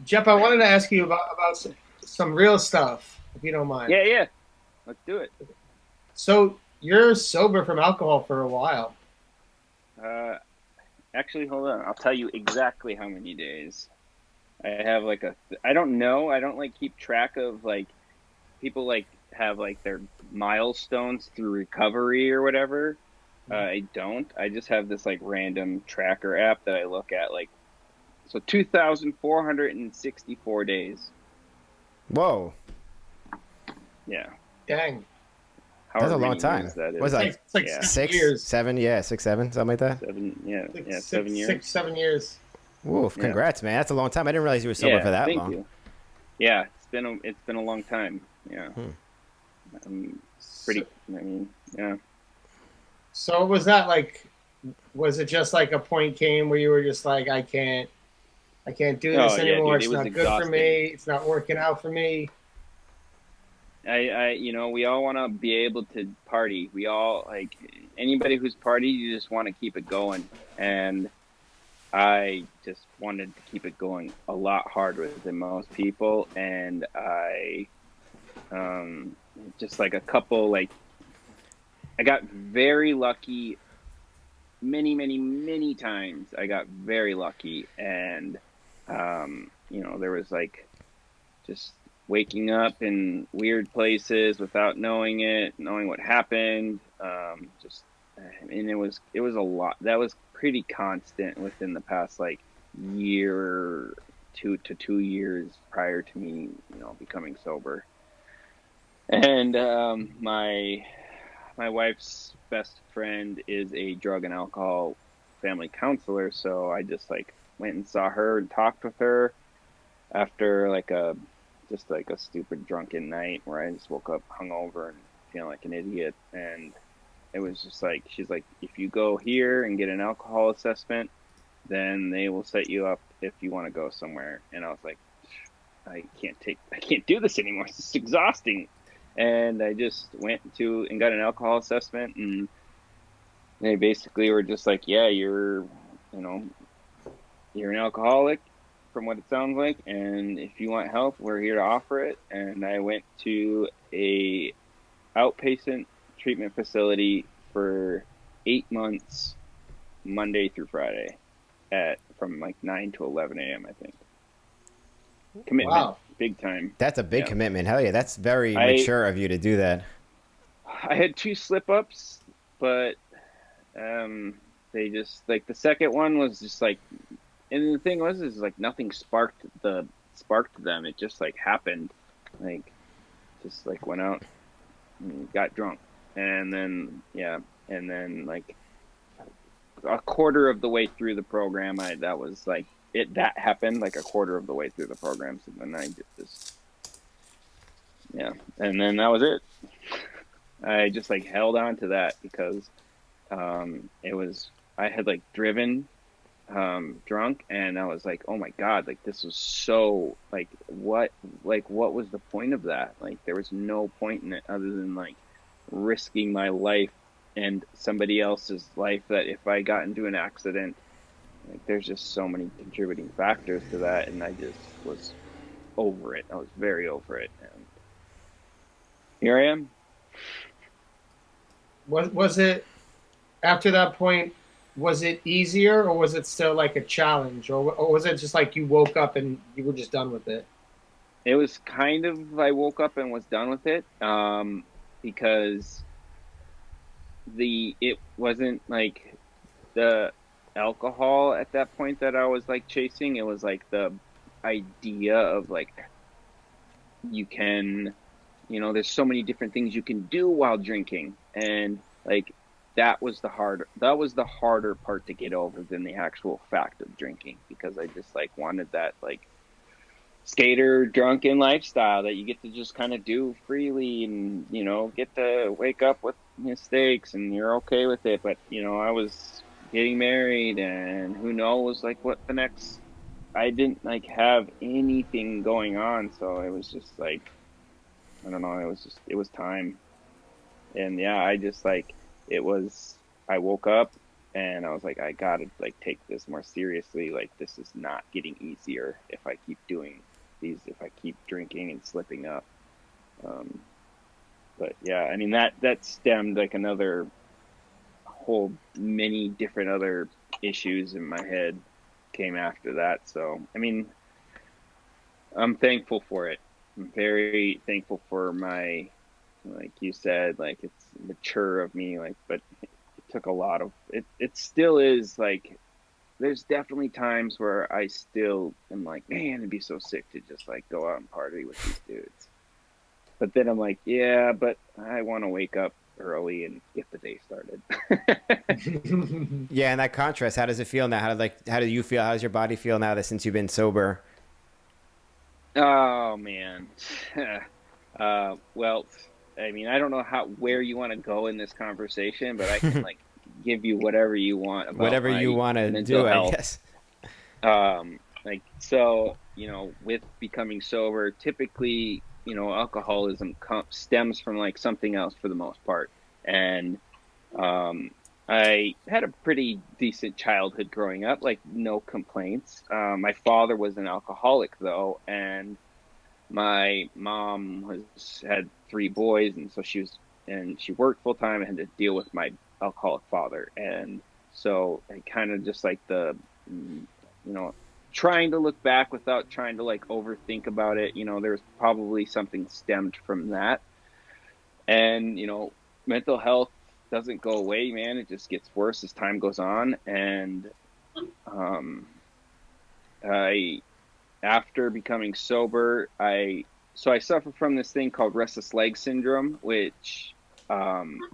Jeph, I wanted to ask you about some real stuff, if you don't mind. Yeah, yeah. Let's do it. So you're sober from alcohol for a while. Uh, Actually, hold on. I'll tell you exactly how many days. I have like I don't know. I don't like keep track of like people like have like their milestones through recovery or whatever. I don't. I just have this like random tracker app that I look at like 2,464 days. Whoa, Yeah. Dang, that's a However long many years time. that What's is. it, like it's like Yeah. 6 years, 6, 7? Yeah, 6, 7, something like that. 7, yeah, six, yeah, six, 7 years. six, 7 years. Woof, Yeah. congrats, man. That's a long time. I didn't realize you were sober Yeah, for that thank long. you. Yeah, it's been a long time. Yeah. Hmm. I'm So, pretty. I mean, yeah. so was that like? Was it just like a point came where you were just like, I can't do Oh this yeah, anymore. dude, it It's was not good for exhausting. me. It's not working out for me. We all want to be able to party. We all like anybody who's party. You just want to keep it going, and I just wanted to keep it going a lot harder than most people, and I just like a couple like I got very lucky many, many, many times. I got very lucky, and there was like just waking up in weird places without knowing it, knowing what happened. And it was a lot. That was pretty constant within the past like year, 2 to 2 years prior to me, becoming sober. And my wife's best friend is a drug and alcohol family counselor, so I just like went and saw her and talked with her after like a just like a stupid drunken night where I just woke up hungover and feeling like an idiot. And it was just like she's like, if you go here and get an alcohol assessment, then they will set you up if you want to go somewhere. And I was like, I can't do this anymore. It's just exhausting. And I just went to and got an alcohol assessment, and they basically were just like, yeah, you know, you're an alcoholic from what it sounds like, and if you want help, we're here to offer it. And I went to a outpatient treatment facility for 8 months, Monday through Friday, at from like 9 to 11 a.m. I think. Commitment, Wow. big time. That's a big Yeah, commitment. Hell yeah, that's very I mature of you to do that. I had two slip ups, but they just like the second one was just like, and the thing was is like nothing sparked them. It just like happened, like just like went out and got drunk, and then yeah, and then like a quarter of the way through the program, I that was like it that happened like a quarter of the way through the program. So then I just yeah, and then that was it. I just like held on to that because it was I had like driven drunk, and I was like, oh my god, like this was so like what was the point of that? Like there was no point in it other than like risking my life and somebody else's life, that if I got into an accident, like there's just so many contributing factors to that, and I just was over it. I was very over it, and here I am. Was it after that point? Was it easier, or was it still like a challenge, or was it just like you woke up and you were just done with it? It was kind of I woke up and was done with it, because the it wasn't like the alcohol at that point that I was like chasing. It was like the idea of like you can, there's so many different things you can do while drinking, and like that was the harder part to get over than the actual fact of drinking, because I just like wanted that like skater drunken lifestyle that you get to just kind of do freely, and get to wake up with mistakes and you're okay with it. But I was getting married, and who knows like what the next, I didn't like have anything going on, so it was just like, I don't know, it was time. And yeah, I just like, it was, I woke up, and I was like, I gotta like take this more seriously. Like this is not getting easier if I keep doing these, if I keep drinking and slipping up. Um, but yeah, I mean that stemmed like another whole many different other issues in my head came after that. So I mean, I'm thankful for it. I'm very thankful for my, like you said, like it's mature of me, like, but it took a lot of it. It still is like, there's definitely times where I still am like, man, it'd be so sick to just like go out and party with these dudes. But then I'm like, yeah, but I want to wake up early and get the day started. Yeah, and that contrast, how does it feel now? How do you feel? How does your body feel now that since you've been sober? Oh man. Well, I mean, I don't know where you want to go in this conversation, but I can like give you whatever you want about Whatever you my want to mental do, I health. guess. Like so, with becoming sober, typically, alcoholism stems from like something else for the most part. And um, I had a pretty decent childhood growing up, like no complaints. My father was an alcoholic though, and my mom had three boys, and so she worked full time and had to deal with my alcoholic father, and so I kind of just like you know trying to look back without trying to like overthink about it. There's probably something stemmed from that, and mental health doesn't go away, man. It just gets worse as time goes on, and um, I after becoming sober, I suffer from this thing called restless leg syndrome, which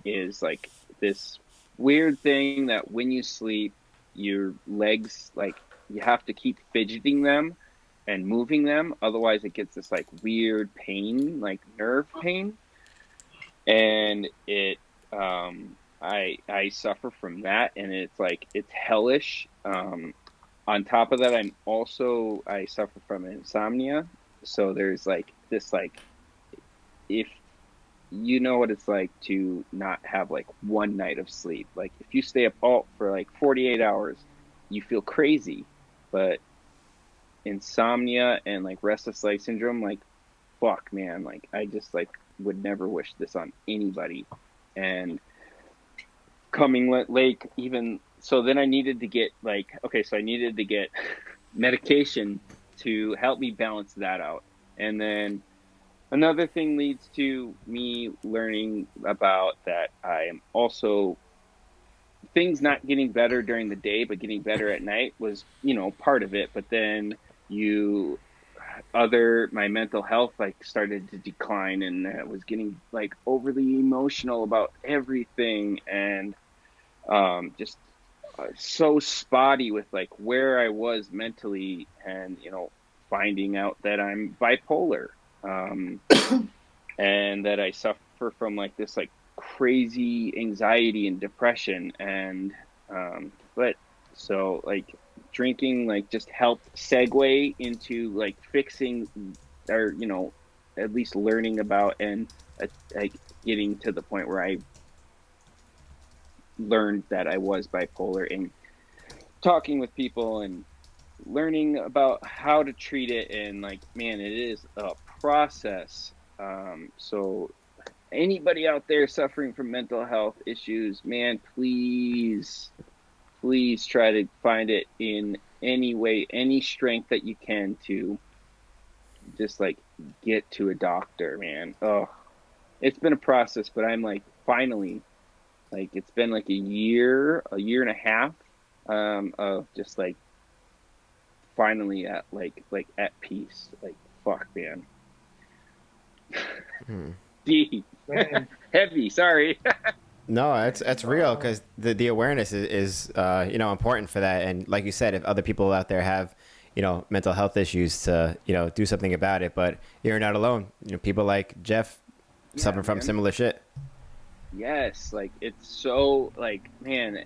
is like this weird thing that when you sleep, your legs, like, you have to keep fidgeting them and moving them, otherwise it gets this like weird pain, like nerve pain, and I suffer from that, and it's like it's hellish. On top of that, I suffer from insomnia. So there's like this, like, if you know what it's like to not have like one night of sleep, like if you stay up all for like 48 hours, you feel crazy. But insomnia and like restless leg syndrome, like, fuck, man, like I just like would never wish this on anybody. And coming late, even so, then I needed to get like, okay, so I needed to get medication to help me balance that out. And then another thing leads to me learning about that I am also, things not getting better during the day but getting better at night was, part of it. But then you other my mental health like started to decline, and I was getting like overly emotional about everything, and just so spotty with like where I was mentally, and finding out that I'm bipolar, um, and that I suffer from like this like crazy anxiety and depression, and but so like drinking like just helped segue into like fixing, or at least learning about, and like getting to the point where I learned that I was bipolar, and talking with people and learning about how to treat it. And like, man, it is a process. So anybody out there suffering from mental health issues, man, please try to find it in any way, any strength that you can, to just like get to a doctor, man. Oh, it's been a process, but I'm like finally, like, it's been like a year and a half, of just like finally at like at peace. Like, fuck, man. Hmm. Deep. Man. Heavy, sorry. No, that's real because the awareness is important for that. And like you said, if other people out there have mental health issues, to do something about it. But you're not alone. People like Jeph Yeah, suffer from man. similar shit. Yes, like it's so like, man,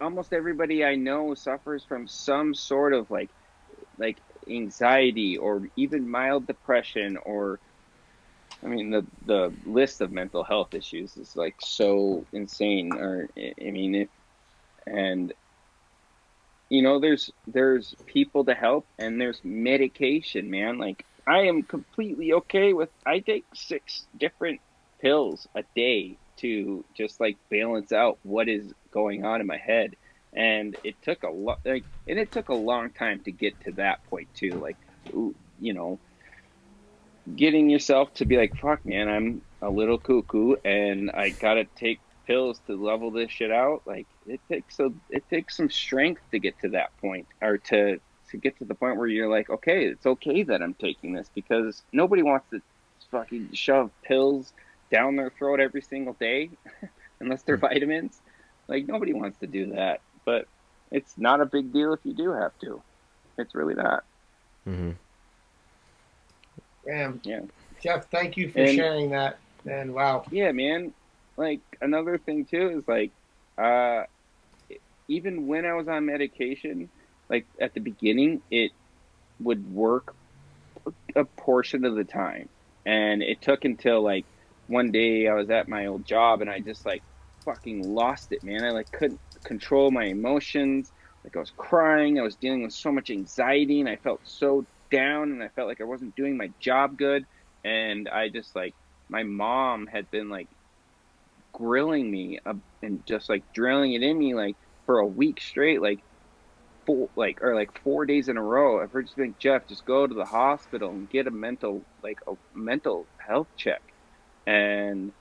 almost everybody I know suffers from some sort of like anxiety or even mild depression, or I mean the list of mental health issues is like so insane. Or I mean, And there's people to help, and there's medication, man. Like, I am completely okay with, I take 6 different pills a day to just like balance out what is going on in my head. And it took a lot, like, and it took a long time to get to that point too. Like, you know, getting yourself to be like, fuck, man, I'm a little cuckoo and I gotta take pills to level this shit out. Like, it takes some strength to get to that point, or to get to the point where you're like, okay, it's okay that I'm taking this, because nobody wants to fucking shove pills down their throat every single day unless they're vitamins. Like, nobody wants to do that, but it's not a big deal if you do have to. It's really not. Mm-hmm. Damn, Yeah. Jeph, thank you for And sharing that. And wow. yeah, man. Like, another thing too is like, uh, even when I was on medication, like at the beginning, it would work a portion of the time, and it took until like one day I was at my old job and I just like fucking lost it, man. I like couldn't control my emotions. Like, I was crying. I was dealing with so much anxiety, and I felt so down, and I felt like I wasn't doing my job good. And I just like, my mom had been like grilling me, and just like drilling it in me like for a week straight, like or like 4 days in a row. I've heard, just think, Jeph, just go to the hospital and get a mental health check. And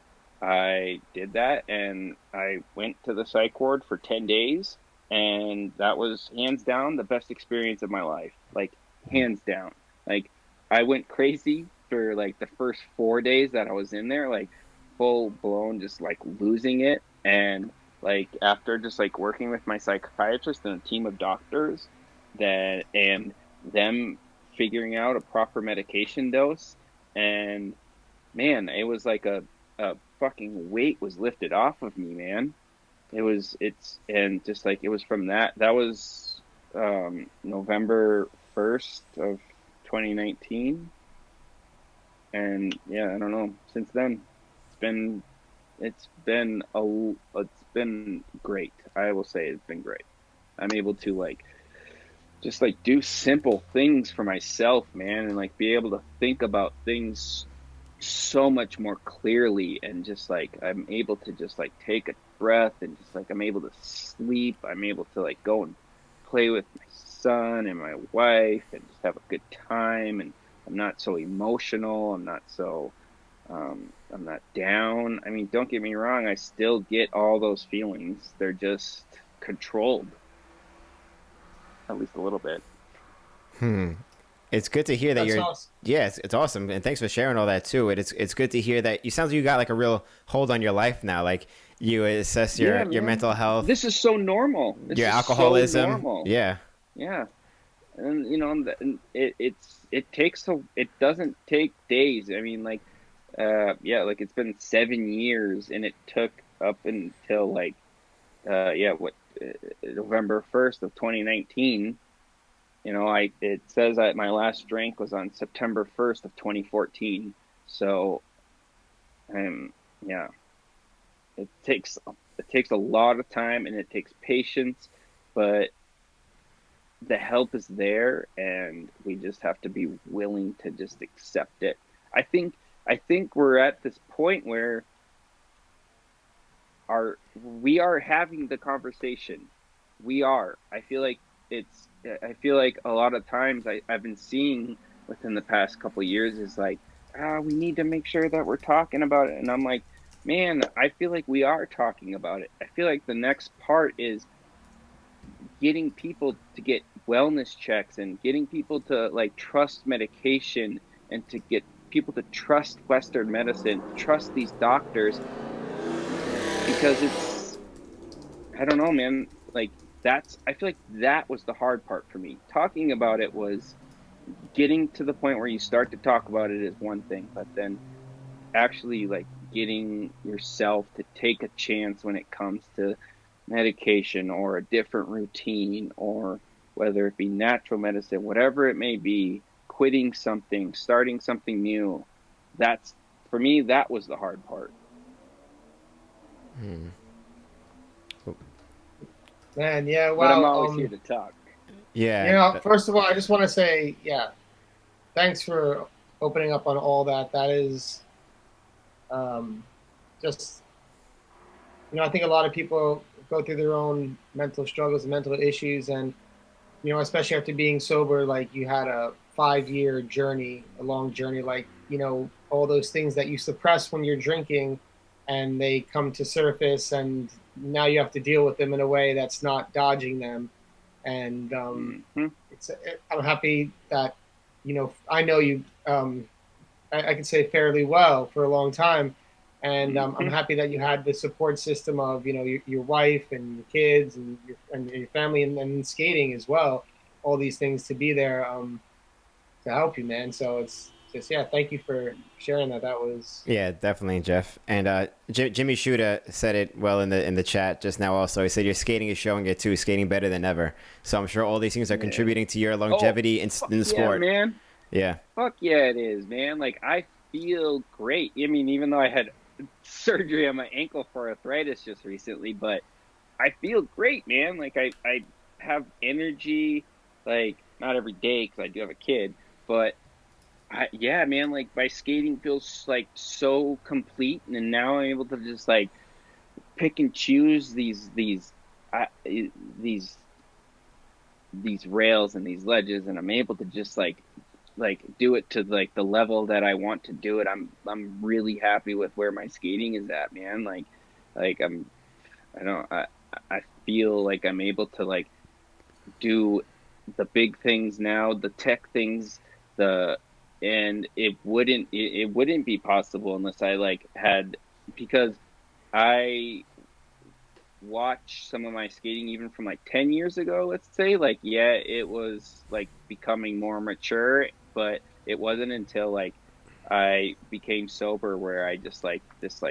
I did that, and I went to the psych ward for 10 days, and that was hands down the best experience of my life. Like, hands down. Like, I went crazy for like the first 4 days that I was in there, like full blown, just like losing it. And like, after just like working with my psychiatrist and a team of doctors, that and them figuring out a proper medication dose, and man, it was like a fucking weight was lifted off of me, man. And just like, it was from that was November 1st of 2019. And yeah, I don't know, since then it's been it's been great. I will say it's been great. I'm able to like just like do simple things for myself, man, and like be able to think about things so much more clearly. And just like, I'm able to just like take a breath, and just like, I'm able to sleep. I'm able to like go and play with my son and my wife and just have a good time. And I'm not so emotional. I'm not down. I mean, don't get me wrong, I still get all those feelings. They're just controlled, at least a little bit. It's good to hear that That's you're. awesome. Yeah, it's awesome, and thanks for sharing all that too. It's good to hear that you sounds like you got like a real hold on your life now. Like, you assess Yeah, your man. mental health, This is so normal. This your is so alcoholism. normal. Yeah. Yeah. And it takes it doesn't take days. I mean, like, yeah, like, it's been 7 years, and it took up until like, yeah, November 1st of 2019. It says that my last drink was on September 1st of 2014. So, yeah, it takes a lot of time, and it takes patience, but the help is there, and we just have to be willing to just accept it. I think we're at this point where we are having the conversation. We are. I feel like a lot of times I've been seeing within the past couple of years is like, we need to make sure that we're talking about it. And I'm like, man, I feel like we are talking about it. I feel like the next part is getting people to get wellness checks, and getting people to like trust medication, and to get people to trust Western medicine, trust these doctors. Because I don't know, man. Like, I feel like that was the hard part for me. Talking about it was, getting to the point where you start to talk about it is one thing, but then actually like getting yourself to take a chance when it comes to medication, or a different routine, or whether it be natural medicine, whatever it may be, quitting something, starting something new. That's, for me, that was the hard part. Man, yeah, But I'm wow. always here to talk. Yeah. First of all, I just want to say, yeah, thanks for opening up on all that. That is um, just, I think a lot of people go through their own mental struggles and mental issues, and especially after being sober, like you had a 5 year journey, a long journey, like all those things that you suppress when you're drinking, and they come to surface, and now you have to deal with them in a way that's not dodging them. And Hmm. it's I'm happy that I know you. I could say fairly well for a long time, and I'm Hmm. happy that you had the support system of your wife and your kids and your family, and skating as well. All these things to be there to help you, man. So it's just, yeah, thank you for sharing that. That was Yeah, definitely, Jeff. And Jimmy Shooter said it well in the chat just now. Also, he said your skating is showing it too, skating better than ever. So I'm sure all these things are Yeah. contributing to your Oh, longevity fuck in the yeah, sport. man. Yeah. Fuck yeah, it is, man. Like I feel great. I mean, even though I had surgery on my ankle for arthritis just recently, but I feel great, man. Like I have energy, like not every day because I do have a kid, but yeah, man. Like my skating feels like so complete, and now I'm able to just like pick and choose these these rails and these ledges, and I'm able to just like do it to like the level that I want to do it. I'm really happy with where my skating is at, man. Like I don't I feel like I'm able to like do the big things now, the tech things, the and it wouldn't be possible unless I like had because I watch some of my skating even from like 10 years ago, let's say. Like, yeah, it was like becoming more mature, but it wasn't until like I became sober where I just like this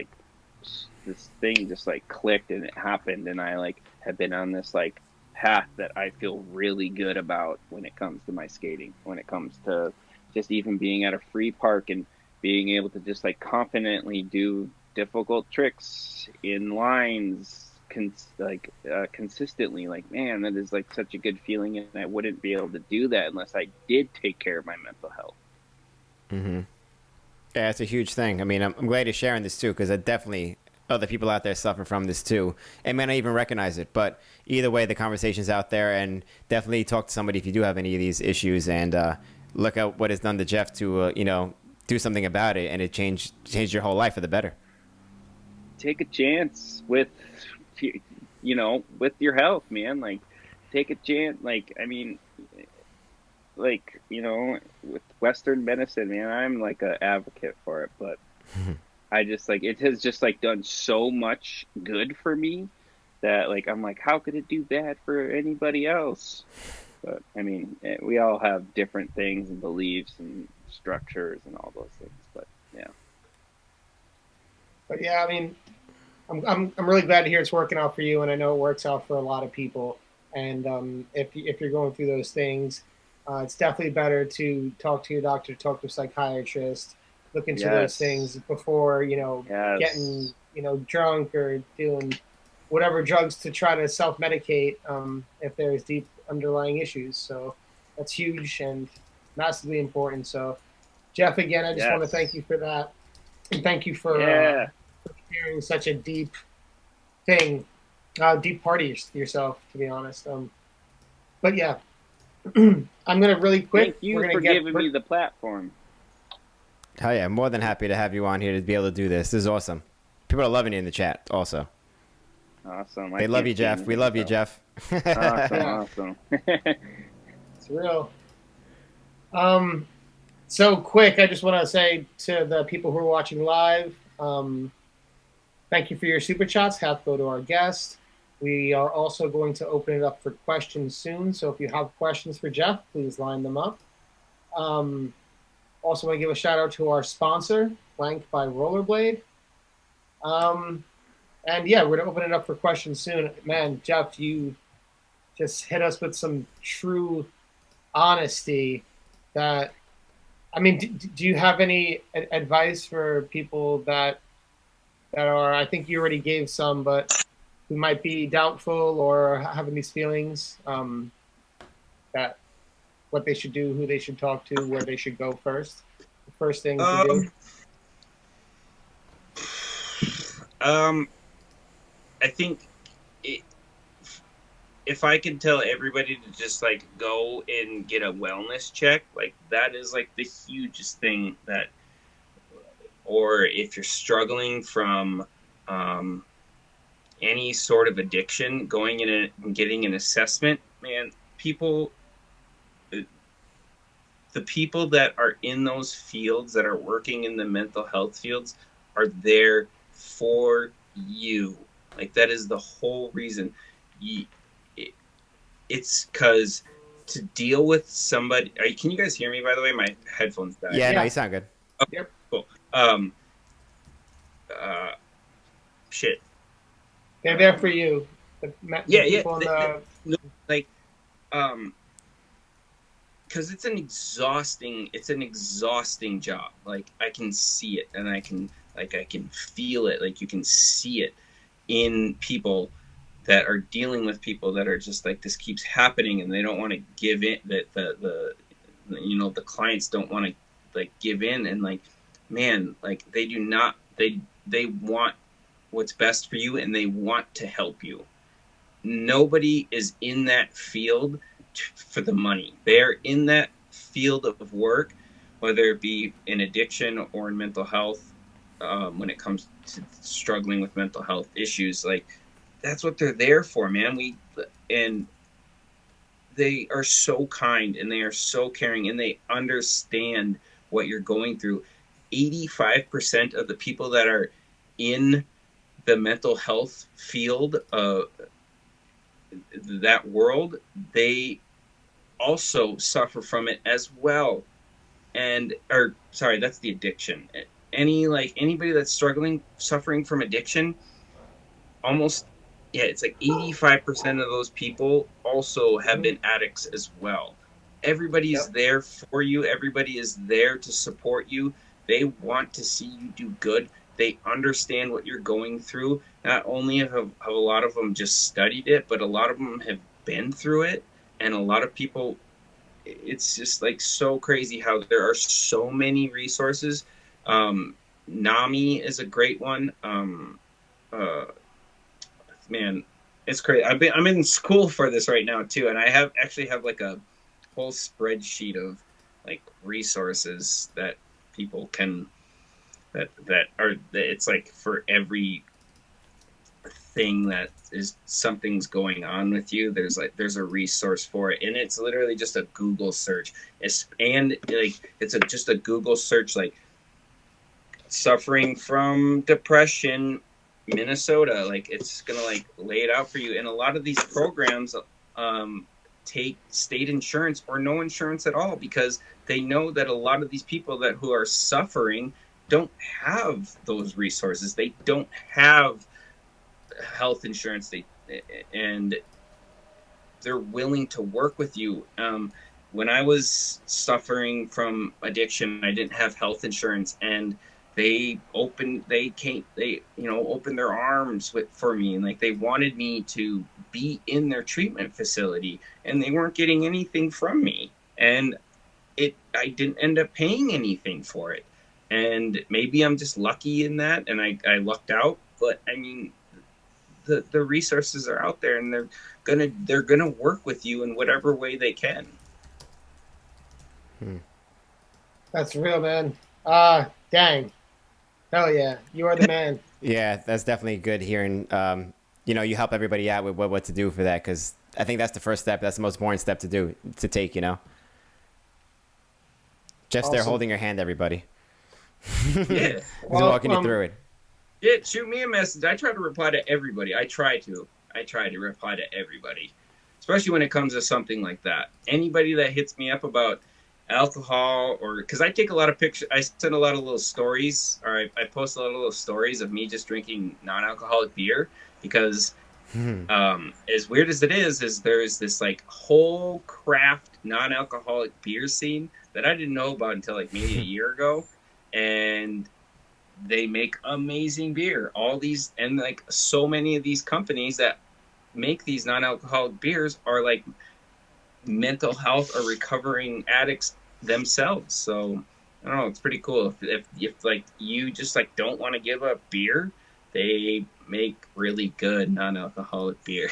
thing just like clicked and it happened. And I like have been on this like path that I feel really good about when it comes to my skating, when it comes to just even being at a free park and being able to just like confidently do difficult tricks in lines consistently. Like, man, that is like such a good feeling, and I wouldn't be able to do that unless I did take care of my mental health. Mm-hmm. Yeah, it's a huge thing. I mean, I'm glad you're sharing this too, because I definitely other people out there suffer from this too, and may not even recognize it. But either way, the conversation's out there, and definitely talk to somebody if you do have any of these issues, and look at what has done to Jeff to do something about it, and it changed your whole life for the better. Take a chance with with your health, man. Like take a chance. Like, I mean, like, with Western medicine, man, I'm like a advocate for it, but I just like it has just like done so much good for me that like I'm like, how could it do bad for anybody else? But I mean, we all have different things and beliefs and structures and all those things. But yeah, but yeah, I mean, I'm really glad to hear it's working out for you, and I know it works out for a lot of people. And if you're going through those things, it's definitely better to talk to your doctor, talk to a psychiatrist, look into those things yes, before yes, getting drunk or doing whatever drugs to try to self medicate if there's deep underlying issues. So that's huge and massively important. So Jeff, again, I just want to thank yes, you for that, and thank you yeah. for sharing such a deep thing, deep part of yourself, to be honest. But yeah, I'm gonna really quick. Thank We're you gonna for get. giving me the platform. Hell yeah, I'm more than happy to have you on here to be able to do this. This is awesome. People are loving it in the chat. Also, Awesome. I they love can't you, say Jeff. We anything love you, else. Jeff. Awesome, Yeah, awesome. it's real. Um, so quick, I just want to say to the people who are watching live, thank you for your super chats. Have to go to our guest. We are also going to open it up for questions soon. So if you have questions for Jeff, please line them up. Um, Also, want to give a shout out to our sponsor, Blank by Rollerblade. Um, and yeah, we're going to open it up for questions soon. Man, Jeff, you just hit us with some true honesty. That, I mean, do you have any advice for people that are? I think you already gave some, but who might be doubtful or having these feelings, that what they should do, who they should talk to, where they should go first? The first thing to do. Um, um, I think it, if I could tell everybody to just like go and get a wellness check, like that is like the hugest thing that, or if you're struggling from um, any sort of addiction, going in and getting an assessment, man, people, the people that are in those fields that are working in the mental health fields are there for you. Like that is the whole reason. It's because to deal with somebody. Can you guys hear me? By the way, my headphones died. Yeah, no, Yeah. you sound good. Okay, Yep. cool. Um, shit. They're there for you. The Yeah, people in the no, like, because it's an exhausting job. Like I can see it, and I can feel it. Like you can see it in people that are dealing with people that are just like, this keeps happening, and they don't want to give in. That the clients don't want to like give in, and like, man, like they do not. They want what's best for you, and they want to help you. Nobody is in that field for the money. They're in that field of work, whether it be in addiction or in mental health. When it comes to struggling with mental health issues, like that's what they're there for, man. And they are so kind, and they are so caring, and they understand what you're going through. 85% of the people that are in the mental health field, that world, they also suffer from it as well. And or sorry, that's the addiction. Anybody that's suffering from addiction, almost, yeah, it's like 85% of those people also have been addicts as well. Everybody is there for you. Everybody is there to support you. They want to see you do good. They understand what you're going through. Not only have a lot of them just studied it, but a lot of them have been through it. And a lot of people, it's just like so crazy how there are so many resources. NAMI is a great one. Uh, Man, it's crazy. I'm in school for this right now too, and I have like a whole spreadsheet of like resources that people can that are, it's like for every thing that is something's going on with you, there's a resource for it, and it's literally just a Google search. Just a Google search, like suffering from depression, Minnesota, like it's gonna like lay it out for you. And a lot of these programs take state insurance or no insurance at all, because they know that a lot of these people who are suffering don't have those resources. They don't have health insurance. And they're willing to work with you. When I was suffering from addiction, I didn't have health insurance, and they opened their arms for me, and like they wanted me to be in their treatment facility, and they weren't getting anything from me, and I didn't end up paying anything for it. And maybe I'm just lucky in that, and I lucked out. But I mean, the resources are out there, and they're gonna work with you in whatever way they can. That's real, man. Dang. Hell yeah, you are the man. Yeah, that's definitely good hearing. You help everybody out with what to do for that, because I think that's the first step. That's the most important step to take. Jeff's there Awesome. holding your hand, everybody. Yeah. He's walking you through it. Yeah, shoot me a message. I try to reply to everybody. I try to reply to everybody, especially when it comes to something like that. Anybody that hits me up about alcohol, or because I take a lot of pictures, I send a lot of little stories, or I post a lot of little stories of me just drinking non-alcoholic beer, because as weird as it is there's this like whole craft non-alcoholic beer scene that I didn't know about until like maybe a year ago. And they make amazing beer. All these, and like so many of these companies that make these non-alcoholic beers are like mental health or recovering addicts themselves. So I don't know, it's pretty cool. If like you just like don't want to give up beer, they make really good non-alcoholic beer.